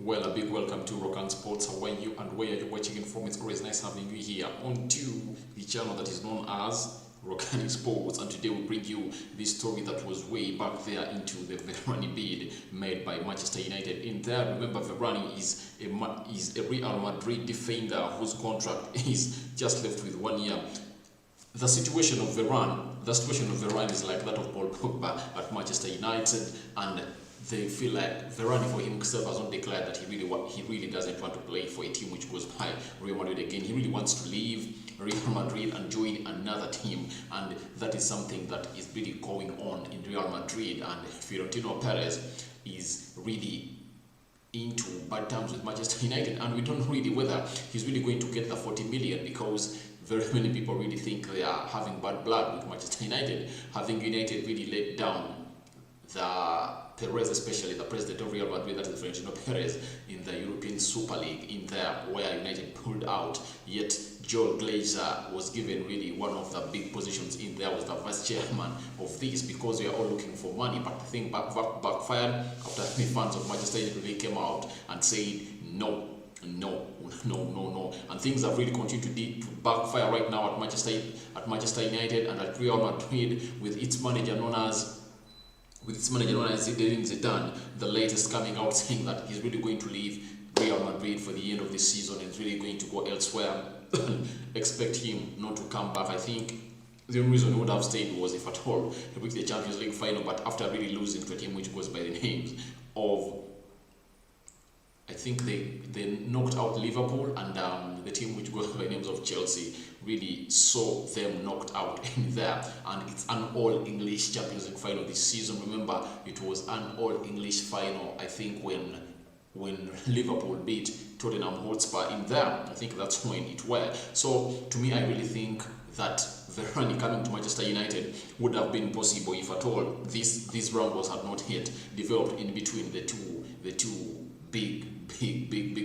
Well, a big welcome to Rock and Sports. How are you and where are you watching it from? It's always nice having you here on to the channel that is known as Rock and Sports. And today we bring you this story that was way back there into the Varane bid made by Manchester United. In there, remember, Varane is a Real Madrid defender whose contract is just left with 1 year. The situation of Varane is like that of Paul Pogba at Manchester United, and they feel like Varane for himself has not declared that he really doesn't want to play for a team which goes by Real Madrid again. He really wants to leave Real Madrid and join another team, and that is something that is really going on in Real Madrid. And Florentino Perez is really into bad terms with Manchester United, and we don't know really whether he's really going to get the 40 million, because very many people really think they are having bad blood with Manchester United, having United really let down the Perez, especially the president of Real Madrid, that is Florentino Perez, in the European Super League, in there where United pulled out. Yet Joel Glazer was given really one of the big positions in there, was the vice chairman of this, because we are all looking for money. But the thing backfired after the fans of Manchester United really came out and said no. And things have really continued to backfire right now at Manchester United and at Real Madrid, with its manager known as Zinedine Zidane, the latest coming out saying that he's really going to leave Real Madrid for the end of the season and is really going to go elsewhere. Expect him not to come back. I think the only reason he would have stayed was if at all he reached the Champions League final, but after really losing to a team which goes by the names of, I think they knocked out Liverpool, and the team which goes by the names of Chelsea really saw them knocked out in there. And it's an all-English Champions League final this season. Remember, it was an all-English final, I think, when Liverpool beat Tottenham Hotspur in there. I think that's when it were. So to me, I really think that Varane coming to Manchester United would have been possible if at all these rumbles had not yet developed in between the two big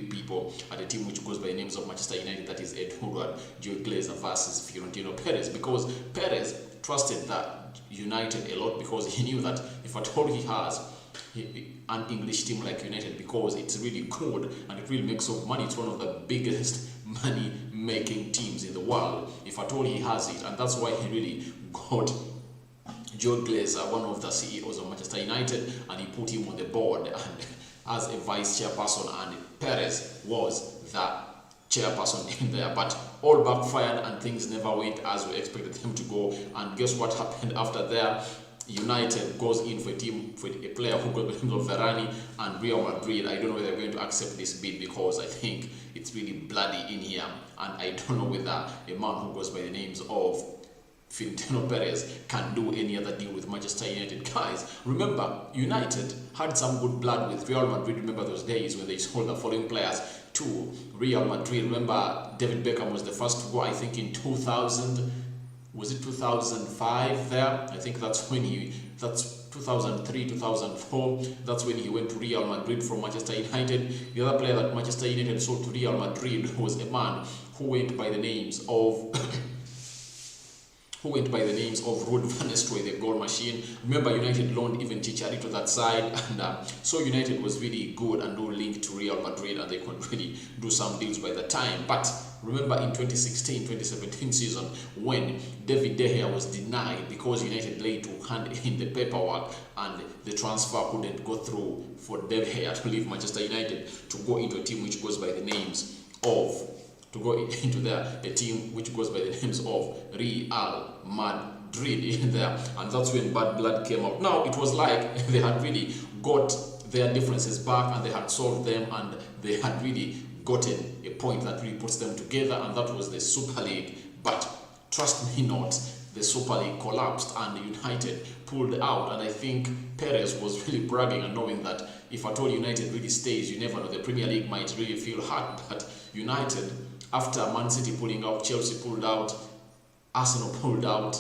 people at a team which goes by the names of Manchester United, that is Ed Woodward, Joe Glazer versus Florentino Perez, because Perez trusted that United a lot, because he knew that if at all he has an English team like United, because it's really good and it really makes up money, it's one of the biggest money making teams in the world, if at all he has it. And that's why he really got Joe Glazer, one of the CEOs of Manchester United, and he put him on the board and as a vice chairperson, and Perez was the chairperson in there. But all backfired and things never went as we expected them to go. And guess what happened after there? United goes in for a player who got the name of Varane, and Real Madrid, I don't know whether they're going to accept this bid, because I think it's really bloody in here, and I don't know whether a man who goes by the names of Florentino Perez can do any other deal with Manchester United. Guys, remember, United had some good blood with Real Madrid. Remember those days when they sold the following players to Real Madrid. Remember, David Beckham was the first to go, I think in 2000, was it 2005 there? I think that's 2003, 2004. That's when he went to Real Madrid from Manchester United. The other player that Manchester United sold to Real Madrid was a man who went by the names of Ruud van Nistelrooy, the goal machine. Remember, United loaned even Chicharito to that side, and so United was really good and no link to Real Madrid, and they could really do some deals by the time. But remember, in 2016-2017 season, when David De Gea was denied because United laid to hand in the paperwork and the transfer couldn't go through for De Gea to leave Manchester United to go into a team which goes by the names of a team which goes by the names of Real Madrid in there, and that's when bad blood came out. Now it was like they had really got their differences back, and they had solved them, and they had really gotten a point that really puts them together, and that was the Super League. But trust me not, the Super League collapsed and United pulled out, and I think Perez was really bragging and knowing that if at all United really stays, you never know, the Premier League might really feel hard. But United, after Man City pulling out, Chelsea pulled out, Arsenal pulled out,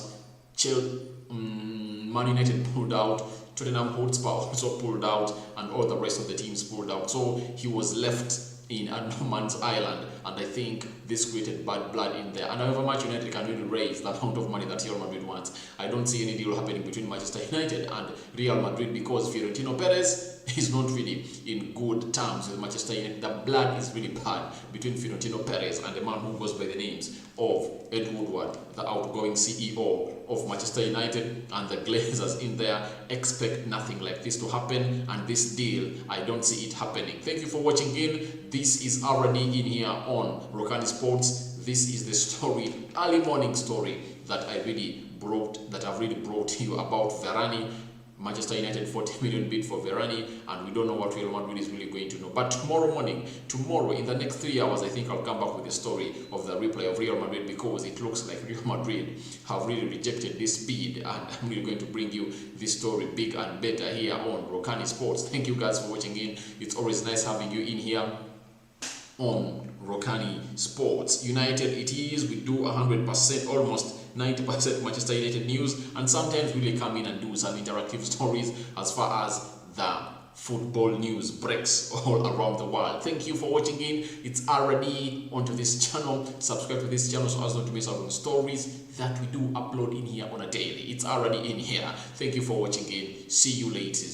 Man United pulled out, Tottenham Hotspur also pulled out, and all the rest of the teams pulled out. So he was left in a no man's island, and I think this created bad blood in there. And however much United can really raise the amount of money that Real Madrid wants, I don't see any deal happening between Manchester United and Real Madrid, because Florentino Perez is not really in good terms with Manchester United. The blood is really bad between Florentino Perez and the man who goes by the names of Ed Woodward, the outgoing CEO of Manchester United, and the Glazers in there expect nothing like this to happen, and this deal, I don't see it happening. Thank you for watching in. This is already in here on Rokani Sports. This is the story, early morning story that I've really brought to you about Varane. Manchester United 40 million bid for Varane, and we don't know what Real Madrid is really going to know. But tomorrow in the next 3 hours, I think I'll come back with the story of the replay of Real Madrid, because it looks like Real Madrid have really rejected this bid, and I'm really going to bring you this story big and better here on Rokani Sports. Thank you guys for watching in. It's always nice having you in here on Rokani Sports. United it is, we do 100%, almost 90% Manchester United news, and sometimes we really come in and do some interactive stories as far as the football news breaks all around the world. Thank you for watching in. It's already onto this channel. Subscribe to this channel so as not to miss out on stories that we do upload in here on a daily. It's already in here. Thank you for watching in. See you later.